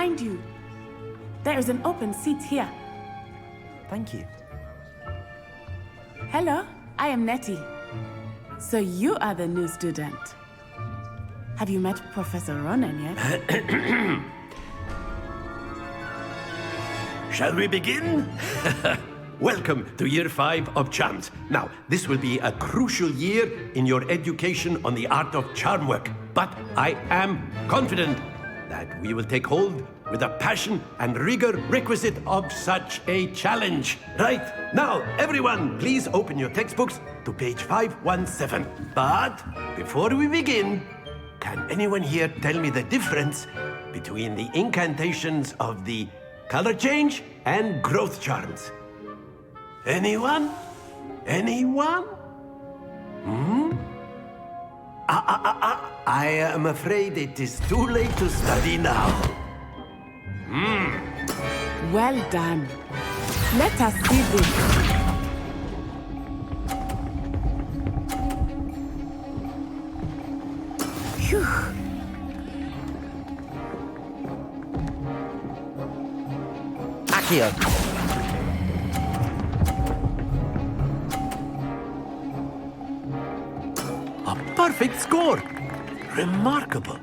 behind you. There is an open seat here. Thank you. Hello, I am Nettie. So you are the new student. Have you met Professor Ronan yet? Shall we begin? Welcome to Year 5 of Charms. Now, this will be a crucial year in your education on the art of charm work. But I am confident that we will take hold with the passion and rigor requisite of such a challenge. Right, now, everyone, please open your textbooks to page 517. But before we begin, can anyone here tell me the difference between the incantations of the color change and growth charms? Anyone? Anyone? I am afraid it is too late to study now. Well done. Let us see this. Phew. Accio. A perfect score! Remarkable.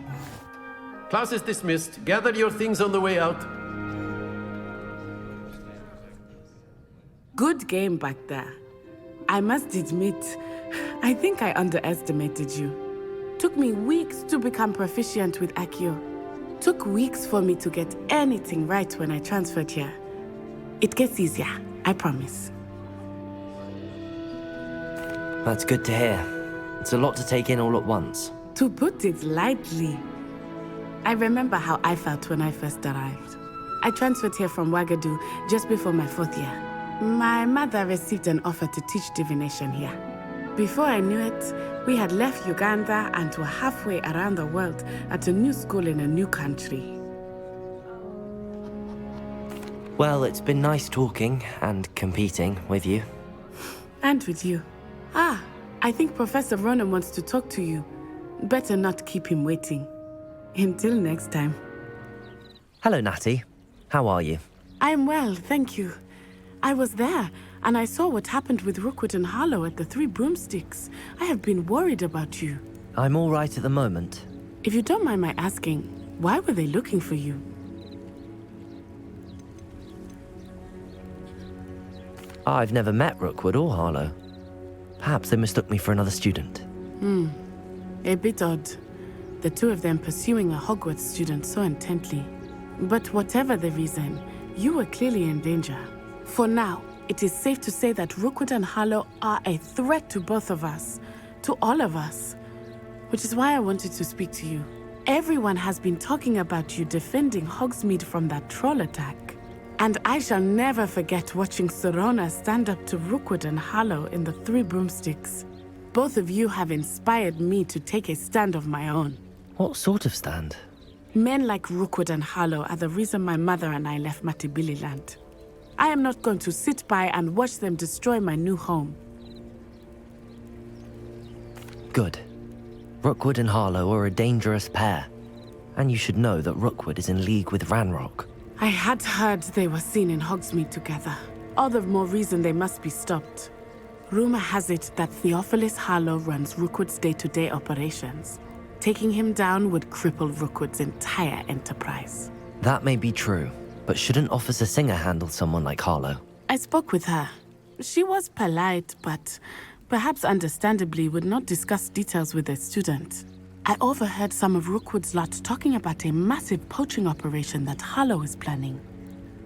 Class is dismissed. Gather your things on the way out. Good game back there. I must admit, I think I underestimated you. Took me weeks to become proficient with Accio. Took weeks for me to get anything right when I transferred here. It gets easier, I promise. That's good to hear. It's a lot to take in all at once. To put it lightly, I remember how I felt when I first arrived. I transferred here from Ouagadougou just before my 4th year. My mother received an offer to teach divination here. Before I knew it, we had left Uganda and were halfway around the world at a new school in a new country. Well, it's been nice talking and competing with you. And with you. I think Professor Ronan wants to talk to you. Better not keep him waiting. Until next time. Hello, Natty. How are you? I'm well, thank you. I was there, and I saw what happened with Rookwood and Harlow at the Three Broomsticks. I have been worried about you. I'm all right at the moment. If you don't mind my asking, why were they looking for you? I've never met Rookwood or Harlow. Perhaps they mistook me for another student. A bit odd. The two of them pursuing a Hogwarts student so intently. But whatever the reason, you were clearly in danger. For now, it is safe to say that Rookwood and Harlow are a threat to both of us. To all of us. Which is why I wanted to speak to you. Everyone has been talking about you defending Hogsmeade from that troll attack. And I shall never forget watching Sorona stand up to Rookwood and Harlow in the Three Broomsticks. Both of you have inspired me to take a stand of my own. What sort of stand? Men like Rookwood and Harlow are the reason my mother and I left Matibili-land. I am not going to sit by and watch them destroy my new home. Good. Rookwood and Harlow are a dangerous pair. And you should know that Rookwood is in league with Ranrock. I had heard they were seen in Hogsmeade together. All the more reason they must be stopped. Rumor has it that Theophilus Harlow runs Rookwood's day-to-day operations. Taking him down would cripple Rookwood's entire enterprise. That may be true, but shouldn't Officer Singer handle someone like Harlow? I spoke with her. She was polite, but perhaps understandably would not discuss details with a student. I overheard some of Rookwood's lot talking about a massive poaching operation that Harlow is planning.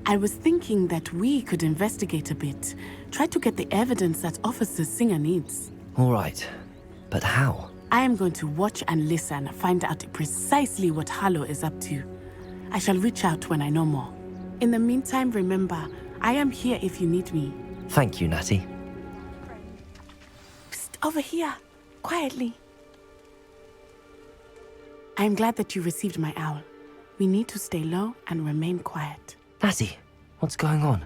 I was thinking that we could investigate a bit, try to get the evidence that Officer Singer needs. All right, but how? I am going to watch and listen, find out precisely what Harlow is up to. I shall reach out when I know more. In the meantime, remember, I am here if you need me. Thank you, Natty. Psst, over here, quietly. I am glad that you received my owl. We need to stay low and remain quiet. Natty, what's going on?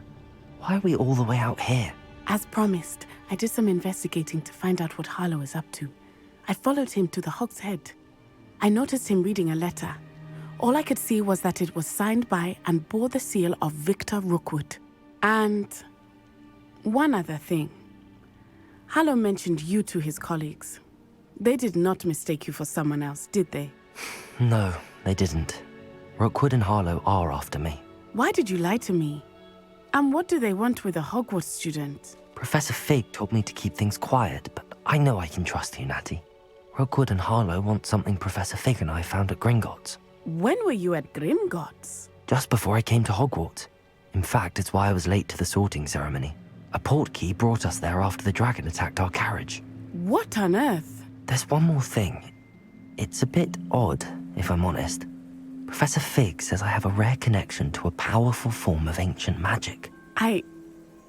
Why are we all the way out here? As promised, I did some investigating to find out what Harlow is up to. I followed him to the Hog's Head. I noticed him reading a letter. All I could see was that it was signed by and bore the seal of Victor Rookwood. And one other thing. Harlow mentioned you to his colleagues. They did not mistake you for someone else, did they? No, they didn't. Rookwood and Harlow are after me. Why did you lie to me? And what do they want with a Hogwarts student? Professor Fig told me to keep things quiet, but I know I can trust you, Natty. Rookwood and Harlow want something Professor Fig and I found at Gringotts. When were you at Grimgotts? Just before I came to Hogwarts. In fact, it's why I was late to the sorting ceremony. A portkey brought us there after the dragon attacked our carriage. What on earth? There's one more thing. It's a bit odd, if I'm honest. Professor Fig says I have a rare connection to a powerful form of ancient magic.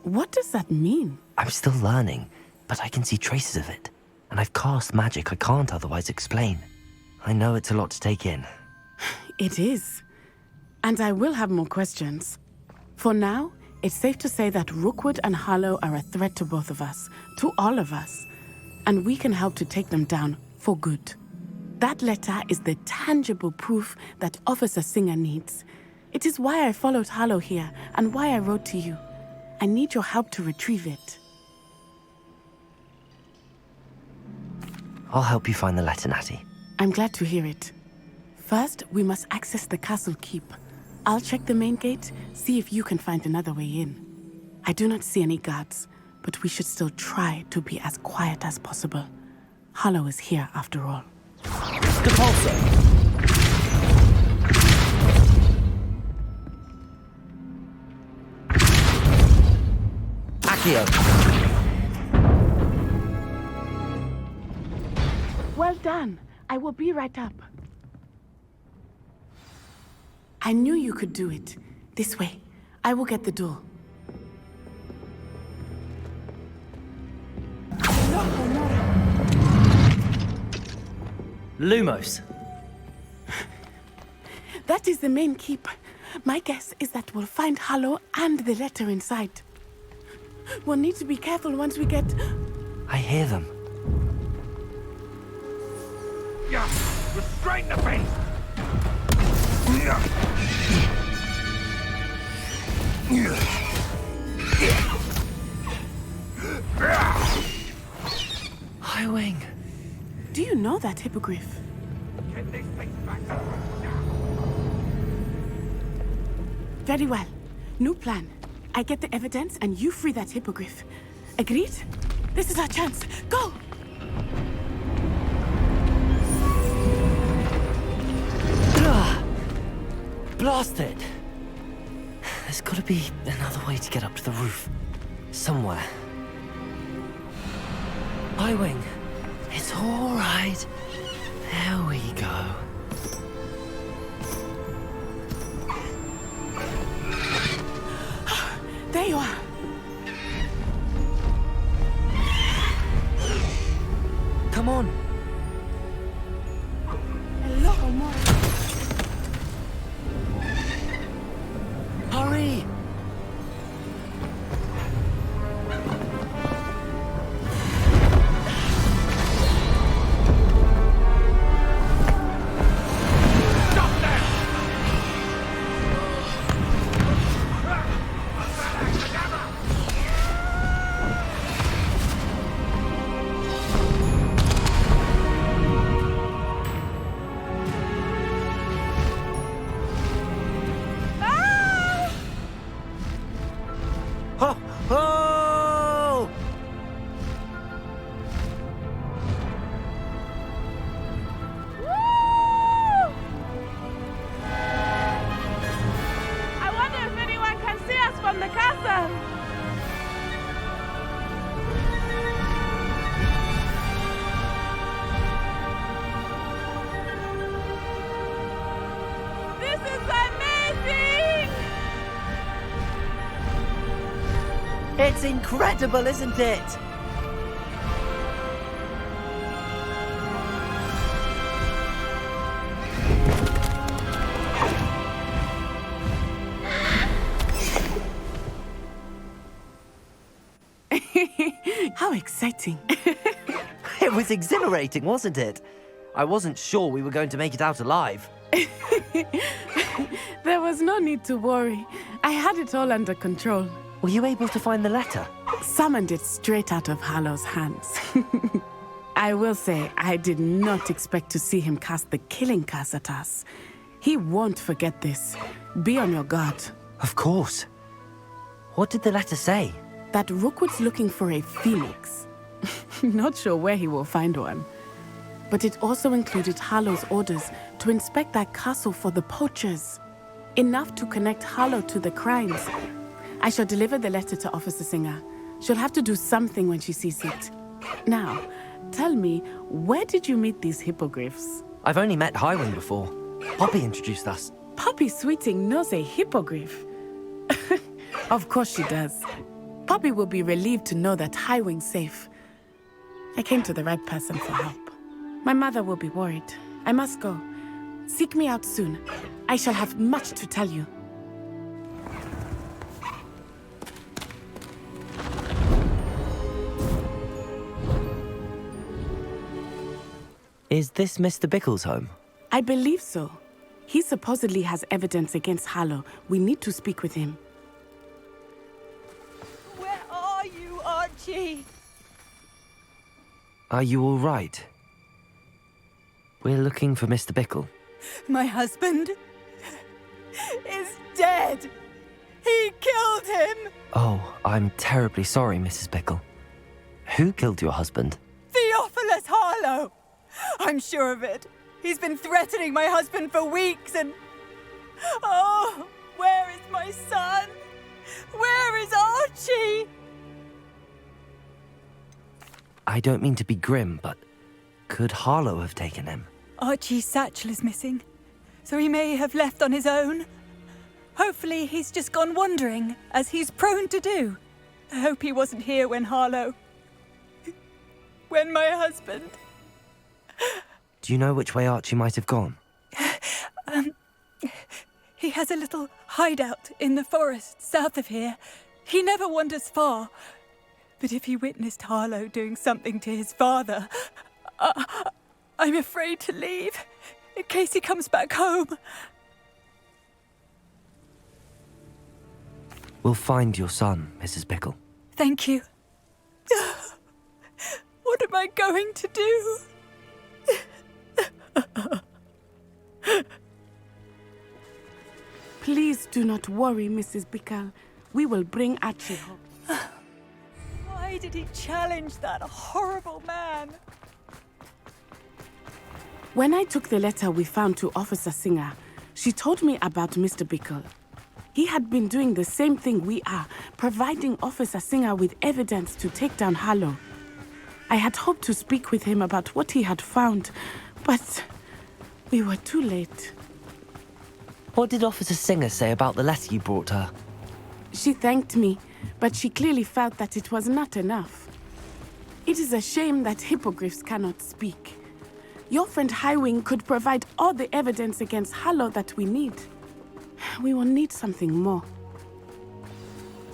What does that mean? I'm still learning, but I can see traces of it. And I've cast magic I can't otherwise explain. I know it's a lot to take in. It is. And I will have more questions. For now, it's safe to say that Rookwood and Harlow are a threat to both of us, to all of us. And we can help to take them down for good. That letter is the tangible proof that Officer Singer needs. It is why I followed Harlow here and why I wrote to you. I need your help to retrieve it. I'll help you find the letter, Natty. I'm glad to hear it. First, we must access the castle keep. I'll check the main gate, see if you can find another way in. I do not see any guards, but we should still try to be as quiet as possible. Harlow is here after all. Depulso! Accio! Well done. I will be right up. I knew you could do it. This way. I will get the door. Lumos. That is the main keep. My guess is that we'll find Harlow and the letter inside. We'll need to be careful once we get... I hear them. Yeah, restrain the beast! High Wing. Do you know that hippogriff? Get this thing back now! Very well. New plan. I get the evidence and you free that hippogriff. Agreed? This is our chance. Go! Blasted! There's gotta be another way to get up to the roof. Somewhere. High Wing. It's all right. There we go. There you are. Come on. Hello, Omar. Hurry! Oh! Oh! I wonder if anyone can see us from the castle. This is amazing! It's incredible, isn't it? How exciting. It was exhilarating, wasn't it? I wasn't sure we were going to make it out alive. There was no need to worry. I had it all under control. Were you able to find the letter? Summoned it straight out of Harlow's hands. I will say, I did not expect to see him cast the killing curse at us. He won't forget this. Be on your guard. Of course. What did the letter say? That Rookwood's looking for a phoenix. Not sure where he will find one. But it also included Harlow's orders to inspect that castle for the poachers. Enough to connect Harlow to the crimes. I shall deliver the letter to Officer Singer. She'll have to do something when she sees it. Now, tell me, where did you meet these hippogriffs? I've only met Highwing before. Poppy introduced us. Poppy Sweeting knows a hippogriff. Of course she does. Poppy will be relieved to know that Highwing's safe. I came to the right person for help. My mother will be worried. I must go. Seek me out soon. I shall have much to tell you. Is this Mr. Bickle's home? I believe so. He supposedly has evidence against Harlow. We need to speak with him. Where are you, Archie? Are you all right? We're looking for Mr. Bickle. My husband is dead. He killed him. Oh, I'm terribly sorry, Mrs. Bickle. Who killed your husband? Theophilus Harlow. I'm sure of it. He's been threatening my husband for weeks and... Oh, where is my son? Where is Archie? I don't mean to be grim, but could Harlow have taken him? Archie's satchel is missing, so he may have left on his own. Hopefully he's just gone wandering, as he's prone to do. I hope he wasn't here when Harlow... when my husband... Do you know which way Archie might have gone? He has a little hideout in the forest south of here. He never wanders far. But if he witnessed Harlow doing something to his father, I'm afraid to leave, in case he comes back home. We'll find your son, Mrs. Bickle. Thank you. What am I going to do? Please do not worry, Mrs. Bickle. We will bring Archie home. Why did he challenge that horrible man? When I took the letter we found to Officer Singer, she told me about Mr. Bickle. He had been doing the same thing we are, providing Officer Singer with evidence to take down Harlow. I had hoped to speak with him about what he had found, but we were too late. What did Officer Singer say about the letter you brought her? She thanked me, but she clearly felt that it was not enough. It is a shame that hippogriffs cannot speak. Your friend Highwing could provide all the evidence against Harlow that we need. We will need something more.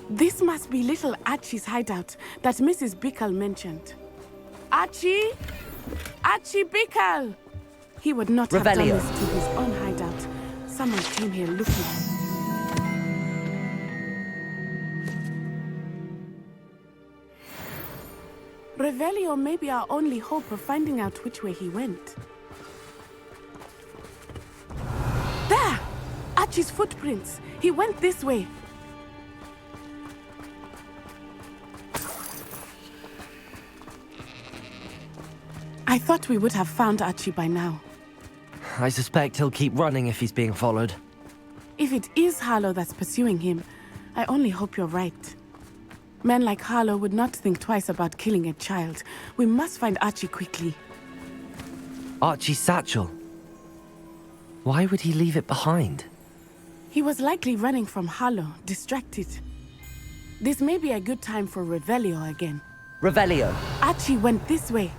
This must be little Archie's hideout that Mrs. Bickle mentioned. Archie? Archie Bickle! He would not have done Revelio. this to his own hideout. Someone came here looking. Revelio may be our only hope of finding out which way he went. There! Archie's footprints. He went this way. I thought we would have found Archie by now. I suspect he'll keep running if he's being followed. If it is Harlow that's pursuing him, I only hope you're right. Men like Harlow would not think twice about killing a child. We must find Archie quickly. Archie's satchel. Why would he leave it behind? He was likely running from Harlow, distracted. This may be a good time for Revelio again. Revelio. Archie went this way.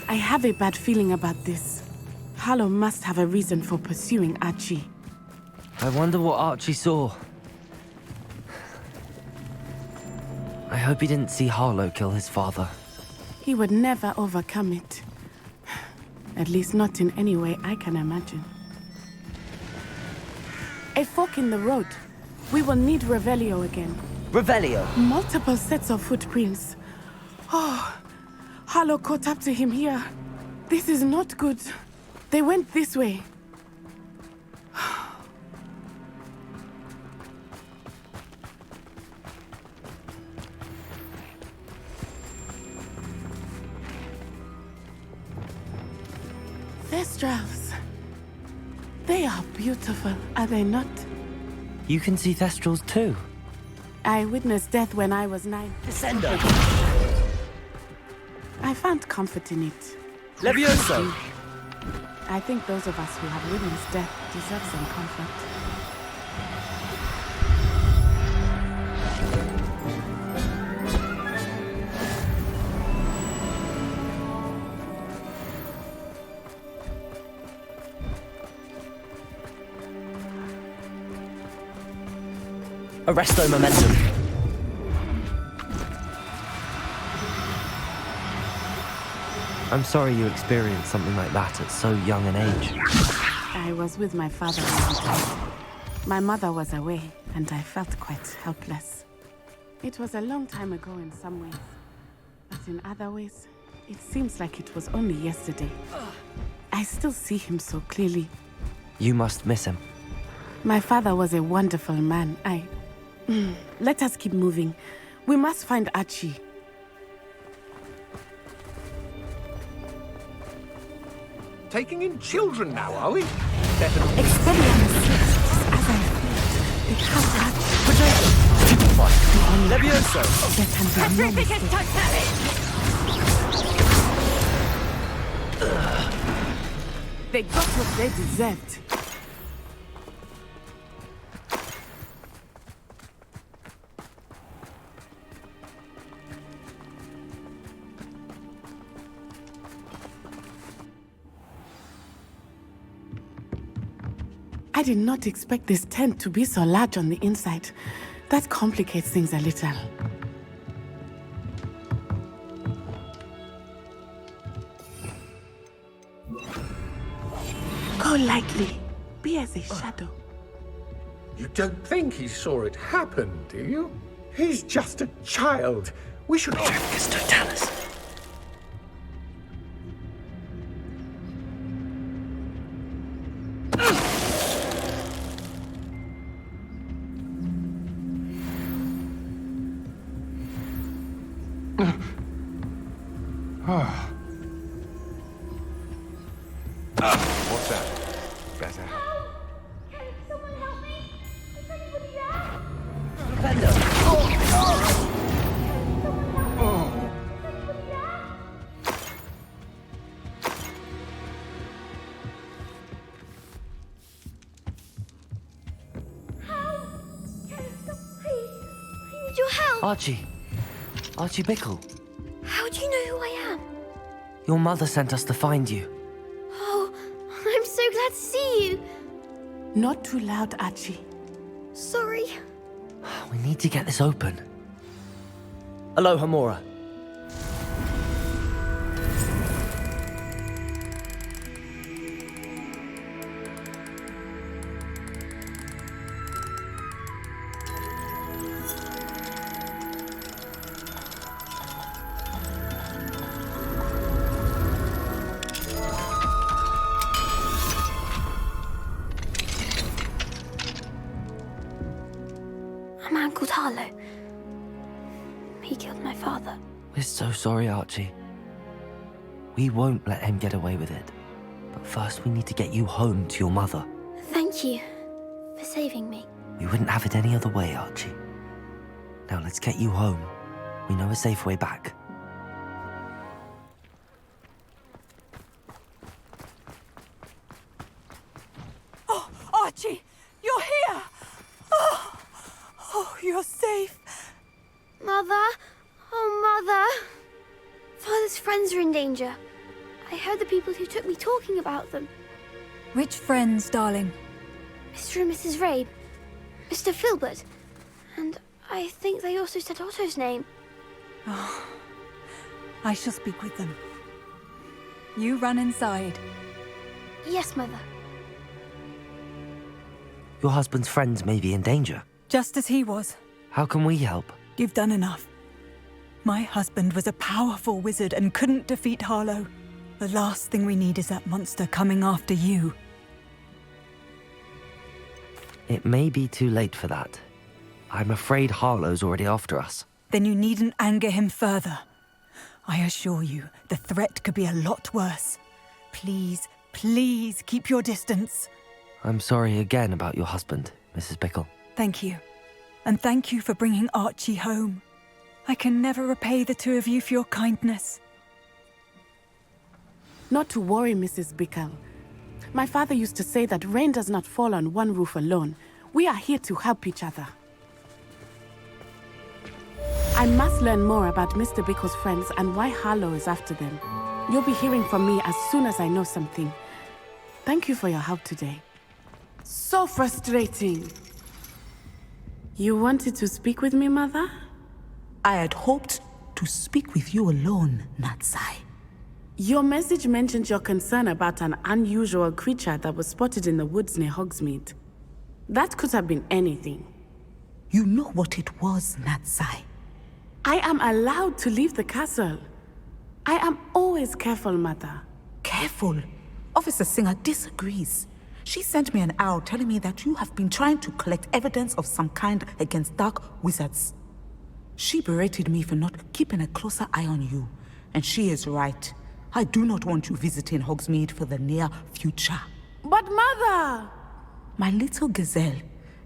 I have a bad feeling about this. Harlow must have a reason for pursuing Archie. I wonder what Archie saw. I hope he didn't see Harlow kill his father. He would never overcome it. At least not in any way I can imagine. A fork in the road. We will need Revelio again. Revelio. Multiple sets of footprints. Oh, Harlow caught up to him here. This is not good. They went this way. Thestrals. They are beautiful, are they not? You can see Thestrals too. I witnessed death when I was 9. Descender. I found comfort in it. Levioso. I think those of us who have witnessed death deserve some comfort. Arresto momentum. I'm sorry you experienced something like that at so young an age. I was with my father when he died. My mother was away, and I felt quite helpless. It was a long time ago in some ways, but in other ways, it seems like it was only yesterday. I still see him so clearly. You must miss him. My father was a wonderful man. Let us keep moving. We must find Archie. Taking in children now, are we? Expelliarmus, as I feared, they have Archie. Levioso. There can be no mistake. They got what they deserved. I did not expect this tent to be so large on the inside. That complicates things a little. Go lightly. Be as a shadow. You don't think he saw it happen, do you? He's just a child. We should... Travis Totalis. What's that? Better. Can someone help me? Is anybody there? Defender. Someone help me? Is anybody there? Help! Can please? I need your help. Archie Bickle. How do you know who I am? Your mother sent us to find you. Oh, I'm so glad to see you. Not too loud, Archie. Sorry. We need to get this open. Aloha Mora. A man called Harlow. He killed my father. We're so sorry, Archie. We won't let him get away with it. But first we need to get you home to your mother. Thank you for saving me. We wouldn't have it any other way, Archie. Now let's get you home. We know a safe way back. Oh, Archie, you're here! Oh, you're safe. Mother? Oh, Mother. Father's friends are in danger. I heard the people who took me talking about them. Which friends, darling? Mr. and Mrs. Rabe. Mr. Filbert. And I think they also said Otto's name. I shall speak with them. You run inside. Yes, Mother. Your husband's friends may be in danger. Just as he was. How can we help? You've done enough. My husband was a powerful wizard and couldn't defeat Harlow. The last thing we need is that monster coming after you. It may be too late for that. I'm afraid Harlow's already after us. Then you needn't anger him further. I assure you, the threat could be a lot worse. Please, please keep your distance. I'm sorry again about your husband, Mrs. Bickle. Thank you. And thank you for bringing Archie home. I can never repay the two of you for your kindness. Not to worry, Mrs. Bickle. My father used to say that rain does not fall on one roof alone. We are here to help each other. I must learn more about Mr. Bickle's friends and why Harlow is after them. You'll be hearing from me as soon as I know something. Thank you for your help today. So frustrating. You wanted to speak with me, Mother? I had hoped to speak with you alone, Natsai. Your message mentioned your concern about an unusual creature that was spotted in the woods near Hogsmeade. That could have been anything. You know what it was, Natsai. I am allowed to leave the castle. I am always careful, Mother. Careful. Officer Singer disagrees. She sent me an owl telling me that you have been trying to collect evidence of some kind against dark wizards. She berated me for not keeping a closer eye on you. And she is right. I do not want you visiting Hogsmeade for the near future. But Mother! My little gazelle,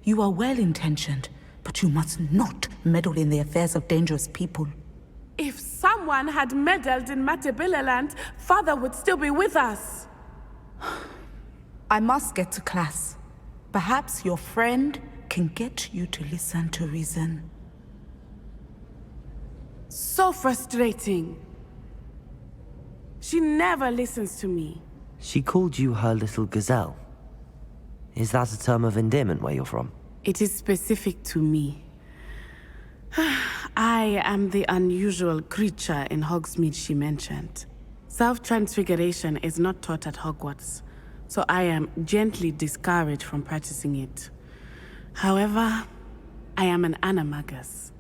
you are well-intentioned, but you must not meddle in the affairs of dangerous people. If someone had meddled in Matabeleland, Father would still be with us. I must get to class. Perhaps your friend can get you to listen to reason. So frustrating. She never listens to me. She called you her little gazelle. Is that a term of endearment where you're from? It is specific to me. I am the unusual creature in Hogsmeade she mentioned. Self-transfiguration is not taught at Hogwarts, so I am gently discouraged from practicing it. However, I am an animagus,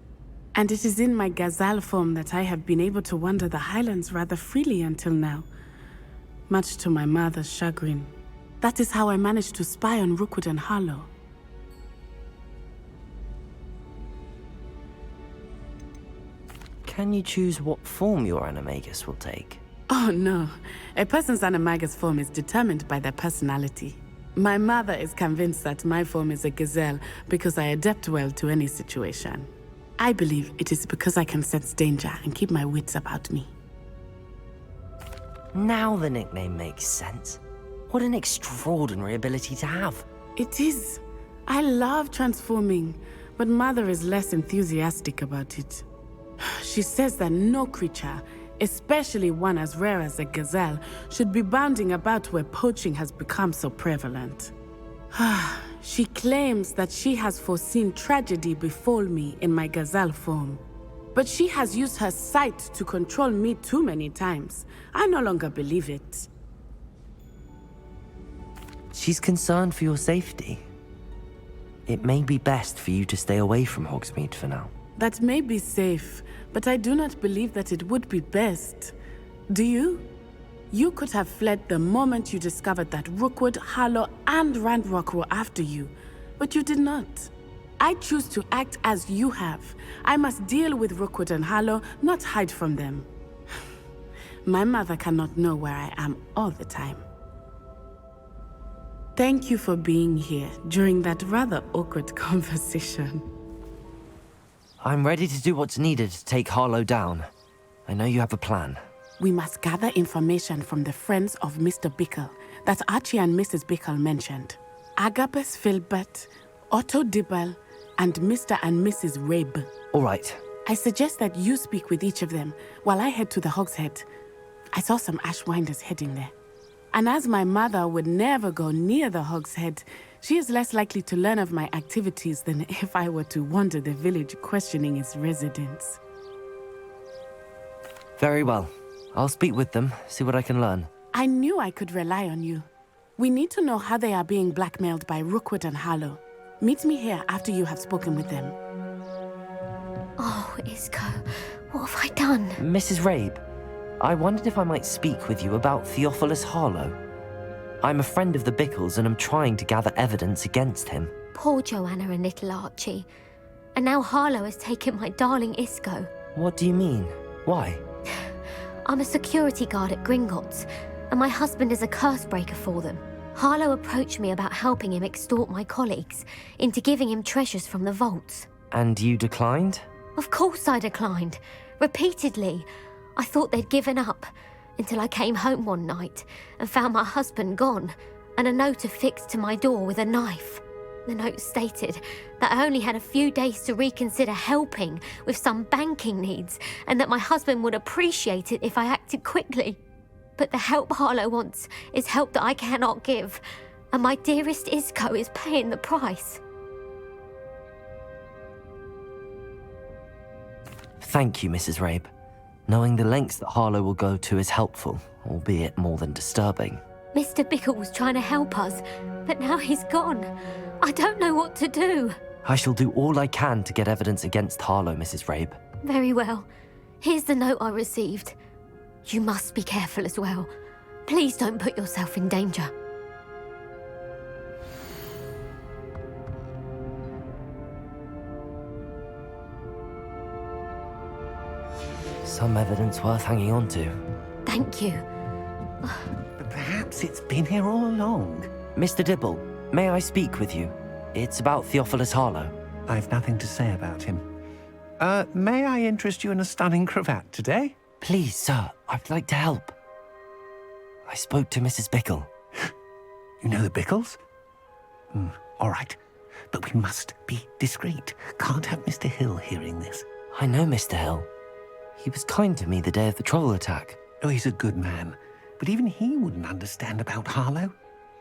and it is in my gazelle form that I have been able to wander the Highlands rather freely until now, much to my mother's chagrin. That is how I managed to spy on Rookwood and Harlow. Can you choose what form your animagus will take? Oh no, a person's animagus form is determined by their personality. My mother is convinced that my form is a gazelle because I adapt well to any situation. I believe it is because I can sense danger and keep my wits about me. Now the nickname makes sense. What an extraordinary ability to have. It is. I love transforming, but Mother is less enthusiastic about it. She says that no creature, especially one as rare as a gazelle, should be bounding about where poaching has become so prevalent. She claims that she has foreseen tragedy befall me in my gazelle form. But she has used her sight to control me too many times. I no longer believe it. She's concerned for your safety. It may be best for you to stay away from Hogsmeade for now. That may be safe, but I do not believe that it would be best. Do you? You could have fled the moment you discovered that Rookwood, Harlow, and Ranrock were after you, but you did not. I choose to act as you have. I must deal with Rookwood and Harlow, not hide from them. My mother cannot know where I am all the time. Thank you for being here during that rather awkward conversation. I'm ready to do what's needed to take Harlow down. I know you have a plan. We must gather information from the friends of Mr. Bickle that Archie and Mrs. Bickle mentioned. Agabus Filbert, Otto Dibble, and Mr. and Mrs. Rabe. All right. I suggest that you speak with each of them while I head to the Hogshead. I saw some Ashwinders heading there. And as my mother would never go near the Hogshead, she is less likely to learn of my activities than if I were to wander the village questioning its residents. Very well. I'll speak with them, see what I can learn. I knew I could rely on you. We need to know how they are being blackmailed by Rookwood and Harlow. Meet me here after you have spoken with them. Oh, Isco, what have I done? Mrs. Rabe, I wondered if I might speak with you about Theophilus Harlow. I'm a friend of the Bickles and I'm trying to gather evidence against him. Poor Joanna and little Archie. And now Harlow has taken my darling Isco. What do you mean? Why? I'm a security guard at Gringotts, and my husband is a curse breaker for them. Harlow approached me about helping him extort my colleagues into giving him treasures from the vaults. And you declined? Of course I declined. Repeatedly. I thought they'd given up, until I came home one night and found my husband gone, and a note affixed to my door with a knife. The note stated that I only had a few days to reconsider helping with some banking needs, and that my husband would appreciate it if I acted quickly. But the help Harlow wants is help that I cannot give, and my dearest Isco is paying the price. Thank you, Mrs. Rabe. Knowing the lengths that Harlow will go to is helpful, albeit more than disturbing. Mr. Bickle was trying to help us, but now he's gone. I don't know what to do. I shall do all I can to get evidence against Harlow, Mrs. Rabe. Very well. Here's the note I received. You must be careful as well. Please don't put yourself in danger. Some evidence worth hanging on to. Thank you. But perhaps it's been here all along. Mr. Dibble, may I speak with you? It's about Theophilus Harlow. I've nothing to say about him. May I interest you in a stunning cravat today? Please, sir, I'd like to help. I spoke to Mrs. Bickle. You know the Bickles? All right. But we must be discreet. Can't have Mr. Hill hearing this. I know Mr. Hill. He was kind to me the day of the troll attack. Oh, he's a good man. But even he wouldn't understand about Harlow.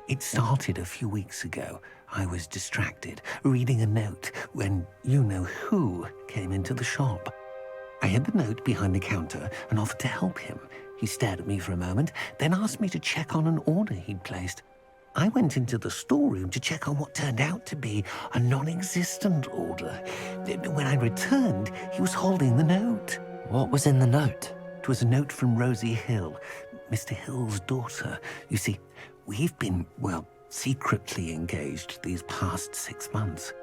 It started a few weeks ago. I was distracted, reading a note, when you-know-who came into the shop. I hid the note behind the counter and offered to help him. He stared at me for a moment, then asked me to check on an order he'd placed. I went into the storeroom to check on what turned out to be a non-existent order. When I returned, he was holding the note. What was in the note? It was a note from Rosie Hill, Mr. Hill's daughter. You see, we've been, secretly engaged these past 6 months.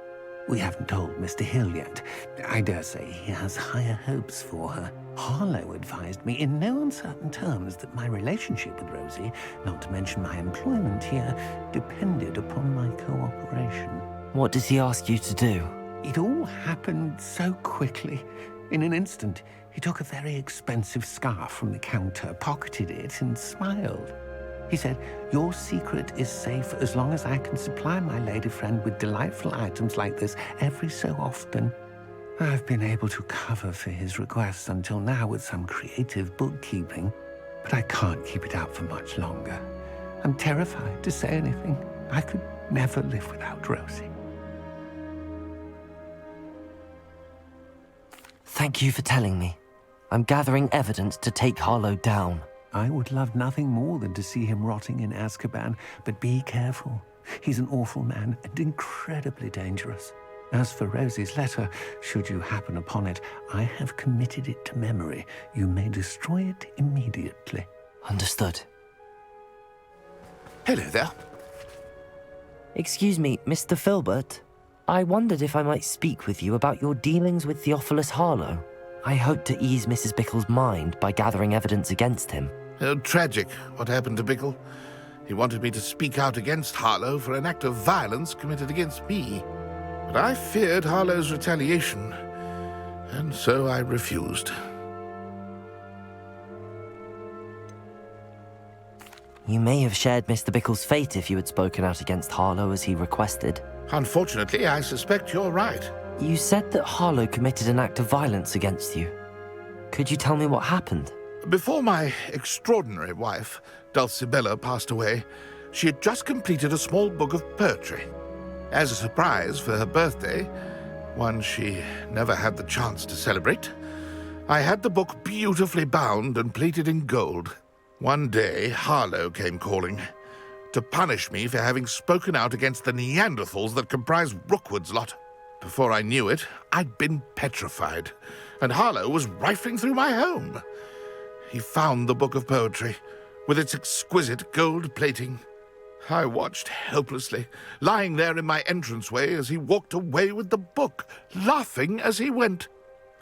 We haven't told Mr. Hill yet. I dare say he has higher hopes for her. Harlow advised me in no uncertain terms that my relationship with Rosie, not to mention my employment here, depended upon my cooperation. What does he ask you to do? It all happened so quickly. In an instant, he took a very expensive scarf from the counter, pocketed it, and smiled. He said, "Your secret is safe as long as I can supply my lady friend with delightful items like this every so often." I've been able to cover for his requests until now with some creative bookkeeping, but I can't keep it up for much longer. I'm terrified to say anything. I could never live without Rosie. Thank you for telling me. I'm gathering evidence to take Harlow down. I would love nothing more than to see him rotting in Azkaban, but be careful. He's an awful man and incredibly dangerous. As for Rosie's letter, should you happen upon it, I have committed it to memory. You may destroy it immediately. Understood. Hello there. Excuse me, Mr. Filbert. I wondered if I might speak with you about your dealings with Theophilus Harlow. I hope to ease Mrs. Bickle's mind by gathering evidence against him. Tragic, what happened to Bickle. He wanted me to speak out against Harlow for an act of violence committed against me. But I feared Harlow's retaliation, and so I refused. You may have shared Mr. Bickle's fate if you had spoken out against Harlow as he requested. Unfortunately, I suspect you're right. You said that Harlow committed an act of violence against you. Could you tell me what happened? Before my extraordinary wife, Dulcibella, passed away, she had just completed a small book of poetry. As a surprise for her birthday, one she never had the chance to celebrate, I had the book beautifully bound and plated in gold. One day, Harlow came calling to punish me for having spoken out against the Neanderthals that comprise Rookwood's lot. Before I knew it, I'd been petrified, and Harlow was rifling through my home. He found the book of poetry, with its exquisite gold plating. I watched helplessly, lying there in my entranceway as he walked away with the book, laughing as he went.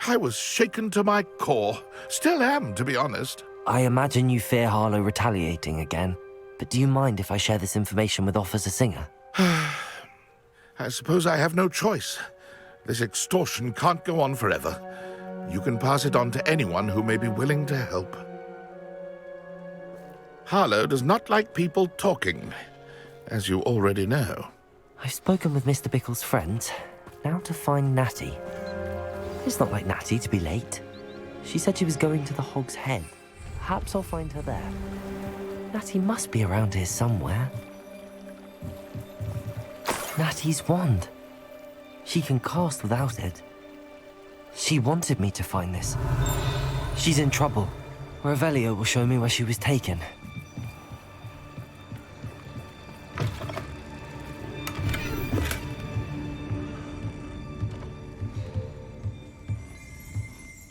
I was shaken to my core. Still am, to be honest. I imagine you fear Harlow retaliating again, but do you mind if I share this information with Officer Singer? I suppose I have no choice. This extortion can't go on forever. You can pass it on to anyone who may be willing to help. Harlow does not like people talking, as you already know. I've spoken with Mr. Bickle's friends. Now to find Natty. It's not like Natty to be late. She said she was going to the Hog's Head. Perhaps I'll find her there. Natty must be around here somewhere. Natty's wand. She can cast without it. She wanted me to find this. She's in trouble. Revelio will show me where she was taken.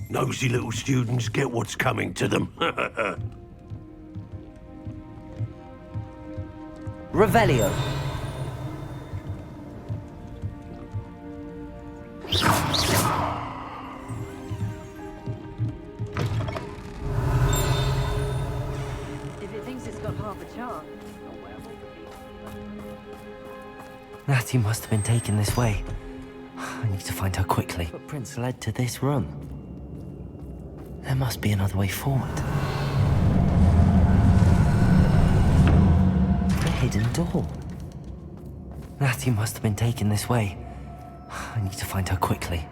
Nosy little students get what's coming to them. Revelio. If it thinks it's got half a chance. Natty must have been taken this way. I need to find her quickly. Footprints led to this room. There must be another way forward. A hidden door. Natty must have been taken this way. I need to find her quickly.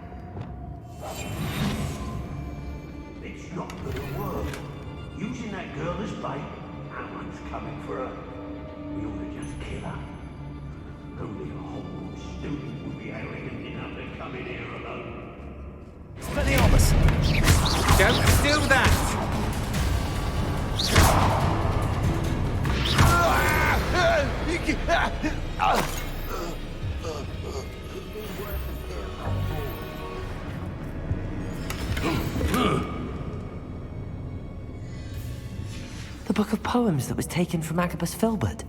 It's not gonna work. Using that girl as bait, Alan's coming for her. We ought to just kill her. Only a Hogwarts student would be arrogant enough to come in here alone. Expelliarmus! Don't do that! The book of poems that was taken from Agabus Filbert.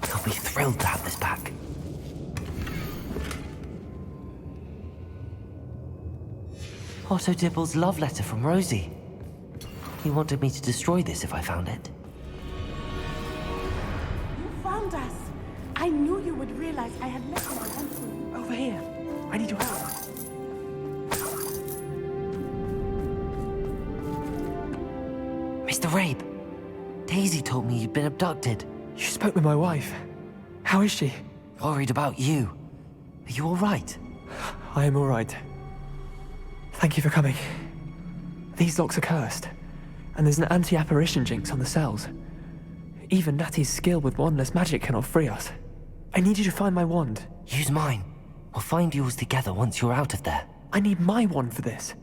I'll be thrilled to have this back. Otto Dibble's love letter from Rosie. He wanted me to destroy this if I found it. You found us. I knew you would realize I had left my handsome. Over here. I need your help. Mr. Rabe, Daisy told me you'd been abducted. You spoke with my wife. How is she? Worried about you. Are you all right? I am all right. Thank you for coming. These locks are cursed, and there's an anti-apparition jinx on the cells. Even Natty's skill with wandless magic cannot free us. I need you to find my wand. Use mine. We'll find yours together once you're out of there. I need my wand for this.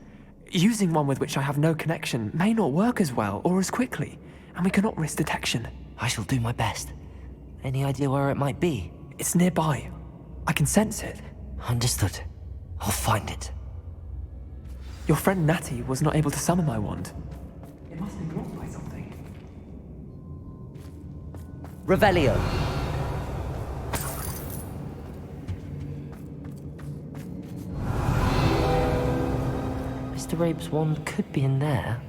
Using one with which I have no connection may not work as well or as quickly, and we cannot risk detection. I shall do my best. Any idea where it might be? It's nearby. I can sense it. Understood. I'll find it. Your friend Natty was not able to summon my wand. It must be blocked by something. Revelio. Mr. Rabe's wand could be in there.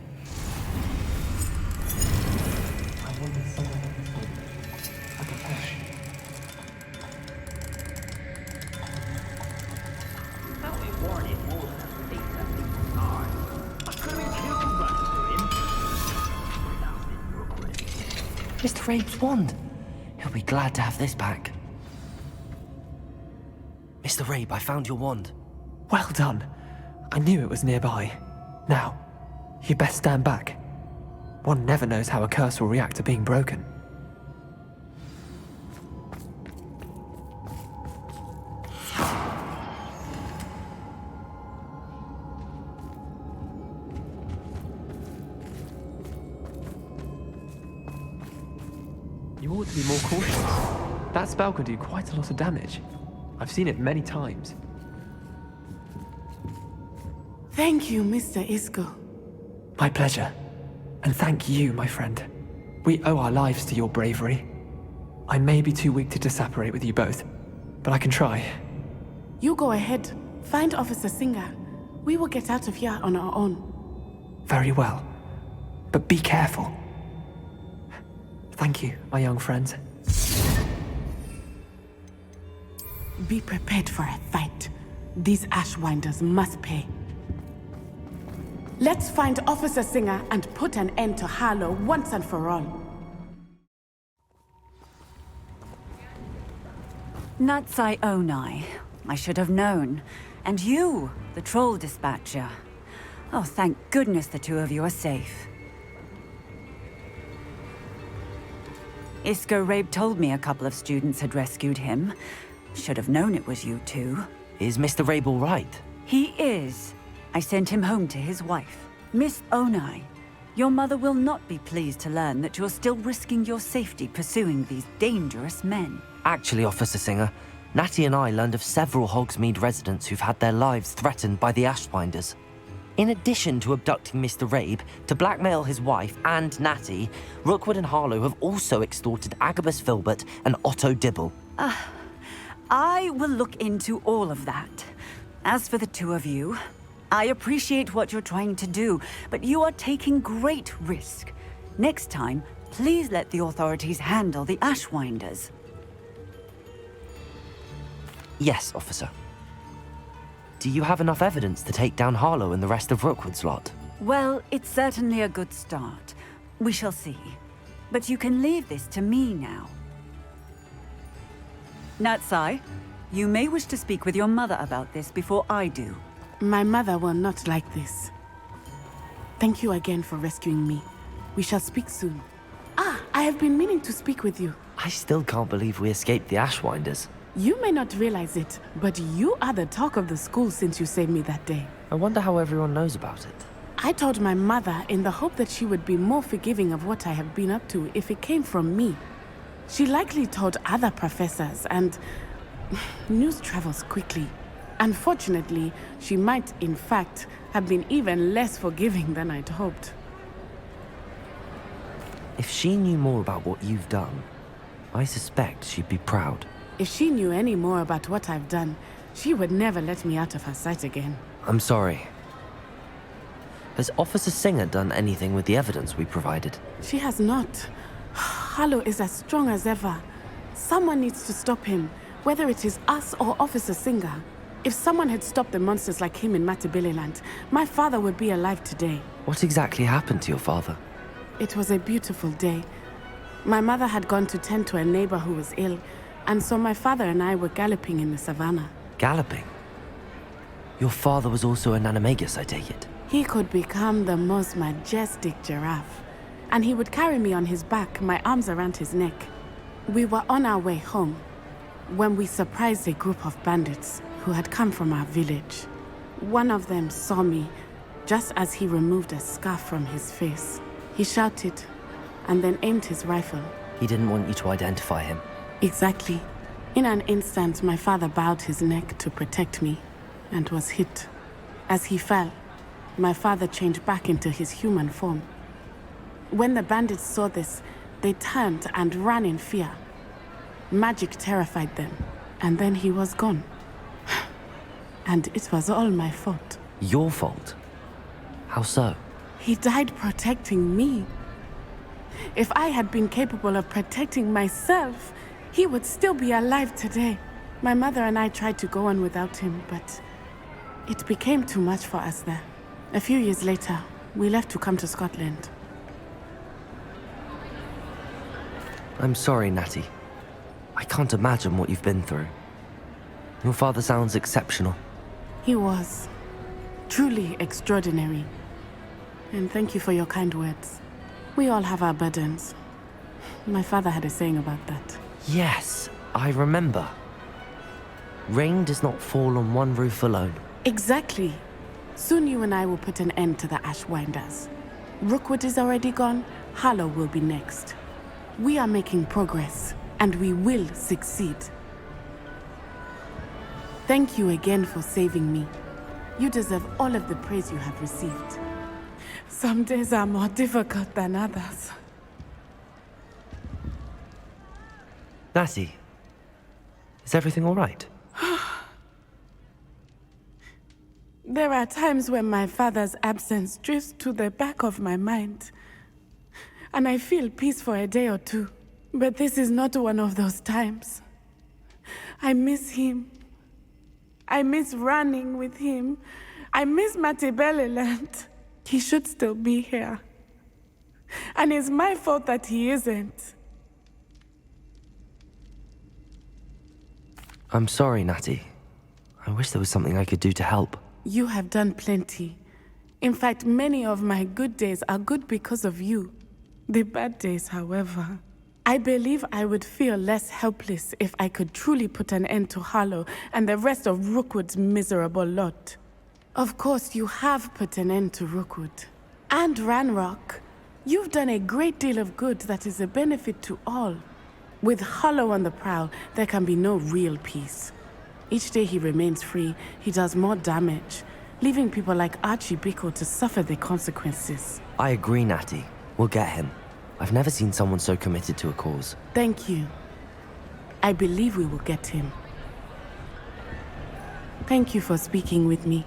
Mr. Rabe's wand. He'll be glad to have this back. Mr. Rabe, I found your wand. Well done. I knew it was nearby. Now, you best stand back. One never knows how a curse will react to being broken. You ought to be more cautious. That spell can do quite a lot of damage. I've seen it many times. Thank you, Mr. Isco. My pleasure. And thank you, my friend. We owe our lives to your bravery. I may be too weak to disapparate with you both, but I can try. You go ahead. Find Officer Singer. We will get out of here on our own. Very well. But be careful. Thank you, my young friends. Be prepared for a fight. These Ashwinders must pay. Let's find Officer Singer and put an end to Harlow once and for all. Natsai Onai. I should have known. And you, the troll dispatcher. Oh, thank goodness the two of you are safe. Isco Rabe told me a couple of students had rescued him. Should have known it was you two. Is Mr. Rabe all right? He is. I sent him home to his wife. Miss Onai, your mother will not be pleased to learn that you're still risking your safety pursuing these dangerous men. Actually, Officer Singer, Natty and I learned of several Hogsmeade residents who've had their lives threatened by the Ashwinders. In addition to abducting Mr. Rabe to blackmail his wife and Natty, Rookwood and Harlow have also extorted Agabus Filbert and Otto Dibble. I will look into all of that. As for the two of you, I appreciate what you're trying to do, but you are taking great risk. Next time, please let the authorities handle the Ashwinders. Yes, officer. Do you have enough evidence to take down Harlow and the rest of Rookwood's lot? Well, it's certainly a good start. We shall see. But you can leave this to me now. Natsai, you may wish to speak with your mother about this before I do. My mother will not like this. Thank you again for rescuing me. We shall speak soon. I have been meaning to speak with you. I still can't believe we escaped the Ashwinders. You may not realize it, but you are the talk of the school since you saved me that day. I wonder how everyone knows about it. I told my mother in the hope that she would be more forgiving of what I have been up to if it came from me. She likely told other professors, and news travels quickly. Unfortunately, she might, in fact, have been even less forgiving than I'd hoped. If she knew more about what you've done, I suspect she'd be proud. If she knew any more about what I've done, she would never let me out of her sight again. I'm sorry. Has Officer Singer done anything with the evidence we provided? She has not. Harlow is as strong as ever. Someone needs to stop him, whether it is us or Officer Singer. If someone had stopped the monsters like him in Matabeleland, my father would be alive today. What exactly happened to your father? It was a beautiful day. My mother had gone to tend to a neighbor who was ill, and so my father and I were galloping in the savannah. Galloping? Your father was also an animagus, I take it? He could become the most majestic giraffe, and he would carry me on his back, my arms around his neck. We were on our way home when we surprised a group of bandits who had come from our village. One of them saw me just as he removed a scarf from his face. He shouted and then aimed his rifle. He didn't want you to identify him. Exactly. In an instant, my father bowed his neck to protect me and was hit. As he fell, my father changed back into his human form. When the bandits saw this, they turned and ran in fear. Magic terrified them, and then he was gone. And it was all my fault. Your fault? How so? He died protecting me. If I had been capable of protecting myself, he would still be alive today. My mother and I tried to go on without him, but it became too much for us there. A few years later, we left to come to Scotland. I'm sorry, Natty. I can't imagine what you've been through. Your father sounds exceptional. He was. Truly extraordinary. And thank you for your kind words. We all have our burdens. My father had a saying about that. Yes, I remember. Rain does not fall on one roof alone. Exactly. Soon you and I will put an end to the Ashwinders. Rookwood is already gone. Harlow will be next. We are making progress, and we will succeed. Thank you again for saving me. You deserve all of the praise you have received. Some days are more difficult than others. Natty, is everything all right? There are times when my father's absence drifts to the back of my mind, and I feel peace for a day or two. But this is not one of those times. I miss him. I miss running with him. I miss Matibeleland. He should still be here. And it's my fault that he isn't. I'm sorry, Natty. I wish there was something I could do to help. You have done plenty. In fact, many of my good days are good because of you. The bad days, however. I believe I would feel less helpless if I could truly put an end to Harlow and the rest of Rookwood's miserable lot. Of course, you have put an end to Rookwood. And Ranrock. You've done a great deal of good that is a benefit to all. With Harlow on the prowl, there can be no real peace. Each day he remains free, he does more damage, leaving people like Archie Bickle to suffer the consequences. I agree, Natty. We'll get him. I've never seen someone so committed to a cause. Thank you. I believe we will get him. Thank you for speaking with me.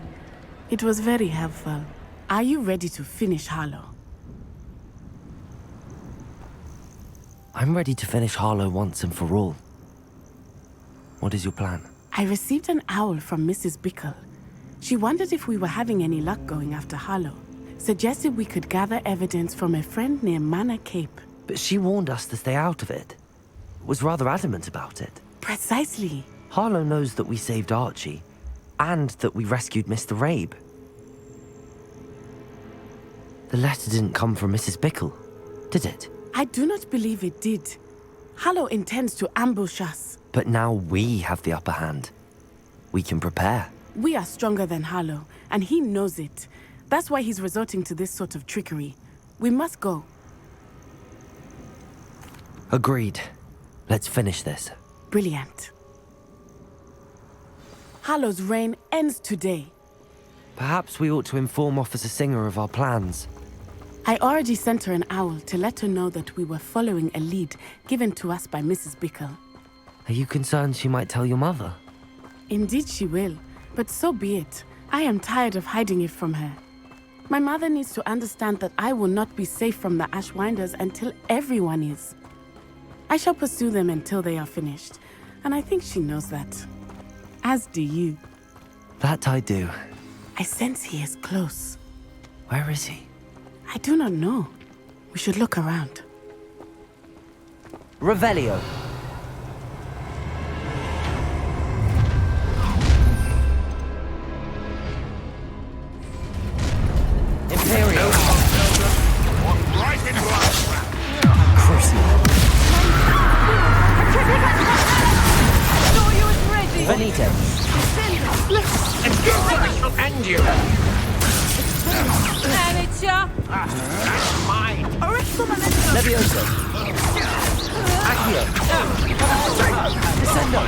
It was very helpful. Are you ready to finish Harlow? I'm ready to finish Harlow once and for all. What is your plan? I received an owl from Mrs. Bickle. She wondered if we were having any luck going after Harlow. Suggested we could gather evidence from a friend near Manor Cape. But she warned us to stay out of it. Was rather adamant about it. Precisely. Harlow knows that we saved Archie, and that we rescued Mr. Rabe. The letter didn't come from Mrs. Bickle, did it? I do not believe it did. Harlow intends to ambush us. But now we have the upper hand. We can prepare. We are stronger than Harlow, and he knows it. That's why he's resorting to this sort of trickery. We must go. Agreed. Let's finish this. Brilliant. Harlow's reign ends today. Perhaps we ought to inform Officer Singer of our plans. I already sent her an owl to let her know that we were following a lead given to us by Mrs. Bickle. Are you concerned she might tell your mother? Indeed she will, but so be it. I am tired of hiding it from her. My mother needs to understand that I will not be safe from the Ashwinders until everyone is. I shall pursue them until they are finished, and I think she knows that. As do you. That I do. I sense he is close. Where is he? I do not know. We should look around. Revelio. Imperial. Right into our trap. Crucial. Benito. I'll end you. That's mine. Levioso. Accio. Descendo.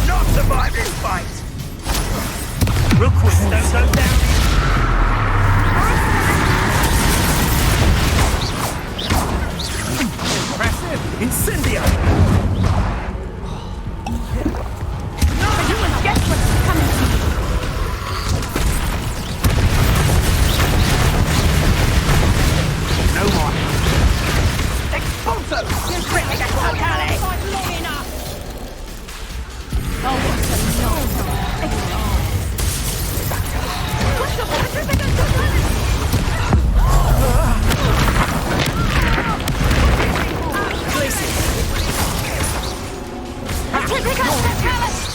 Not survive this fight. Rookwood don't go down. Impressive. Incendio. No, you will guess what's coming to you. No more. Expulso. You bring me that totale. Long enough. Oh, what's a no.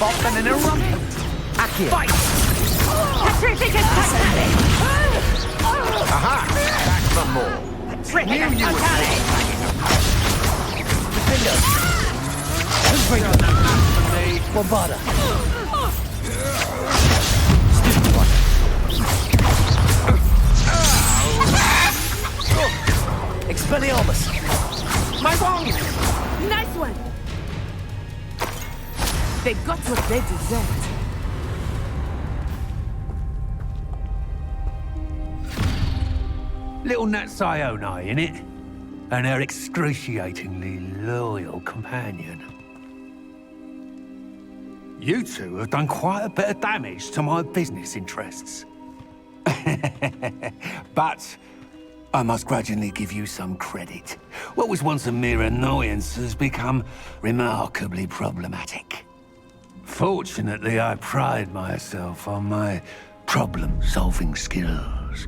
Bop and an eruption. Accio. Fight. Aha! Back for more. Knew you would win. Bombarda. Expelliarmus! My wand! Nice one! They got what they deserved. Little Nat Sioni, innit? And her excruciatingly loyal companion. You two have done quite a bit of damage to my business interests. But I must grudgingly give you some credit. What was once a mere annoyance has become remarkably problematic. Fortunately, I pride myself on my problem-solving skills.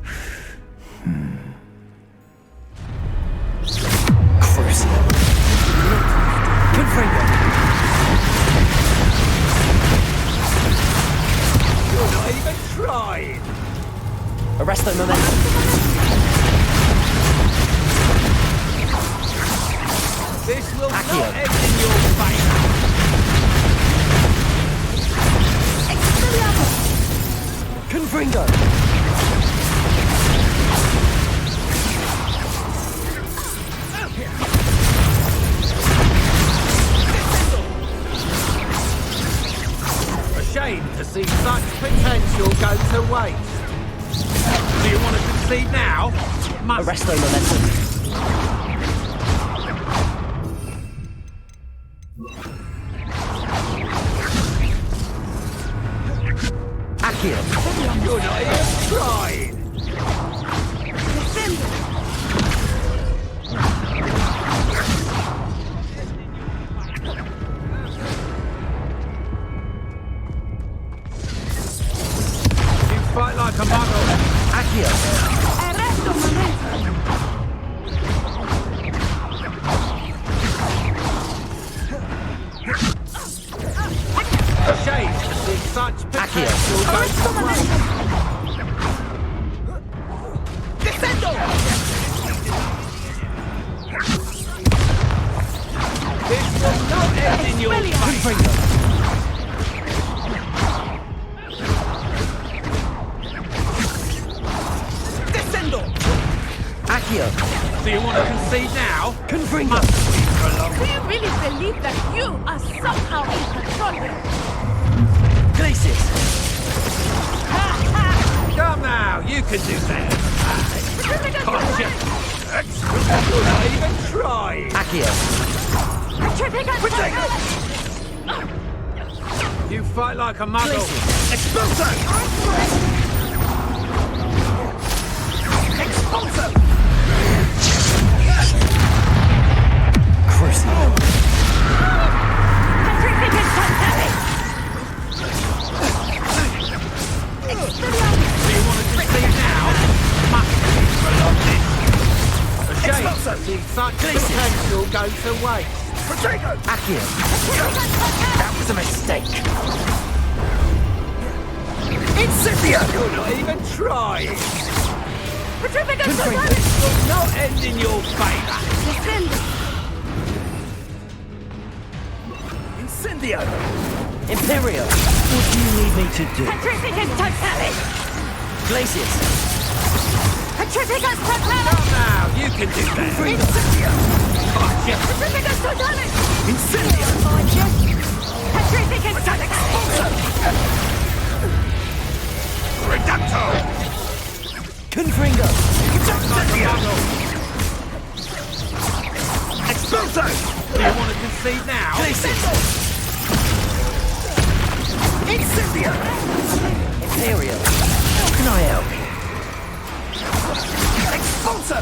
Crucial. Confringo! You're not even trying! Arresto momentum. This will Accio. not end in your favour! Confringo! A shame to see such potential go to waste. Do you want to concede now? Must. Arresto momentum. Accio. You're not even trying! You fight like a muggle. Accio. A shame to see such potential go to waste. This will not end in your favour. Accio. Do you want to concede now? Confringo. Do you really believe that you are somehow in control here? Glacius. Come now, you can do that. Gotcha. You're not even trying. Accio. You fight like a muggle. Glacius. Expulso! Expulso! Crucial. Do you want to concede now? Must be prolonged. A shame to see such potential go to waste. Accio. That was a mistake. Incendio! You're not even trying. Confringo. This will not end in your favour. Incendio. Imperio. What do you need me to do? Glacius. Come now, you can do that. Gotcha. Reducto! Confringo. Expulso! Do you want to concede now? Glacius. Incendio! Imperio. How can I help? Expulso!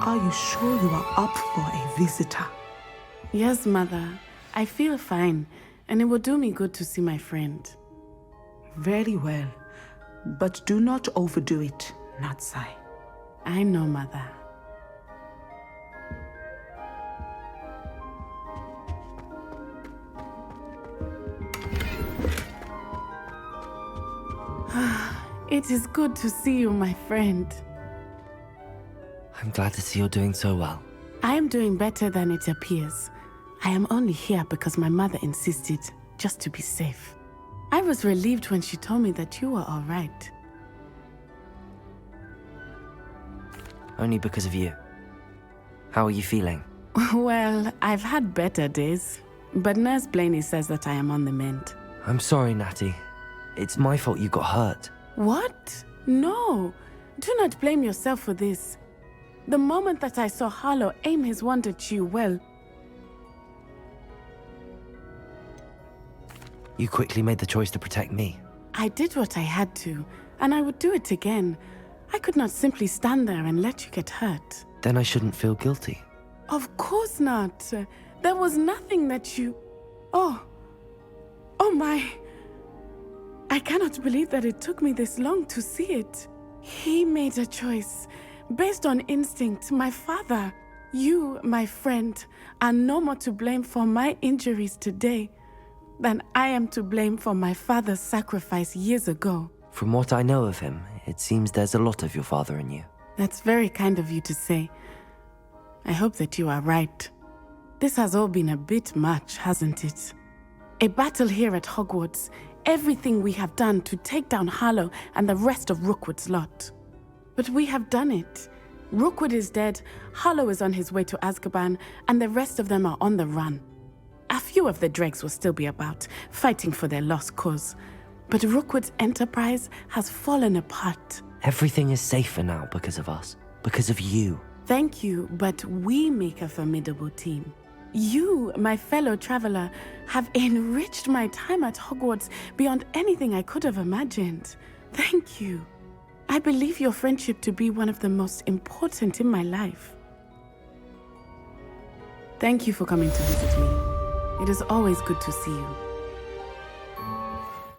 Are you sure you are up for a visitor? Yes, Mother. I feel fine, and it will do me good to see my friend. Very well. But do not overdo it, Natsai. I know, Mother. It is good to see you, my friend. I'm glad to see you're doing so well. I am doing better than it appears. I am only here because my mother insisted, just to be safe. I was relieved when she told me that you were all right. Only because of you. How are you feeling? Well, I've had better days, but Nurse Blaney says that I am on the mend. I'm sorry, Natty. It's my fault you got hurt. What? No. Do not blame yourself for this. The moment that I saw Harlow aim his wand at you, well... You quickly made the choice to protect me. I did what I had to, and I would do it again. I could not simply stand there and let you get hurt. Then I shouldn't feel guilty. Of course not. There was nothing that you... Oh my... I cannot believe that it took me this long to see it. He made a choice. Based on instinct, my father, you, my friend, are no more to blame for my injuries today than I am to blame for my father's sacrifice years ago. From what I know of him, it seems there's a lot of your father in you. That's very kind of you to say. I hope that you are right. This has all been a bit much, hasn't it? A battle here at Hogwarts, everything we have done to take down Harlow and the rest of Rookwood's lot. But we have done it. Rookwood is dead, Harlow is on his way to Azkaban, and the rest of them are on the run. A few of the dregs will still be about, fighting for their lost cause. But Rookwood's enterprise has fallen apart. Everything is safer now because of us. Because of you. Thank you, but we make a formidable team. You, my fellow traveler, have enriched my time at Hogwarts beyond anything I could have imagined. Thank you. I believe your friendship to be one of the most important in my life. Thank you for coming to visit me. It is always good to see you.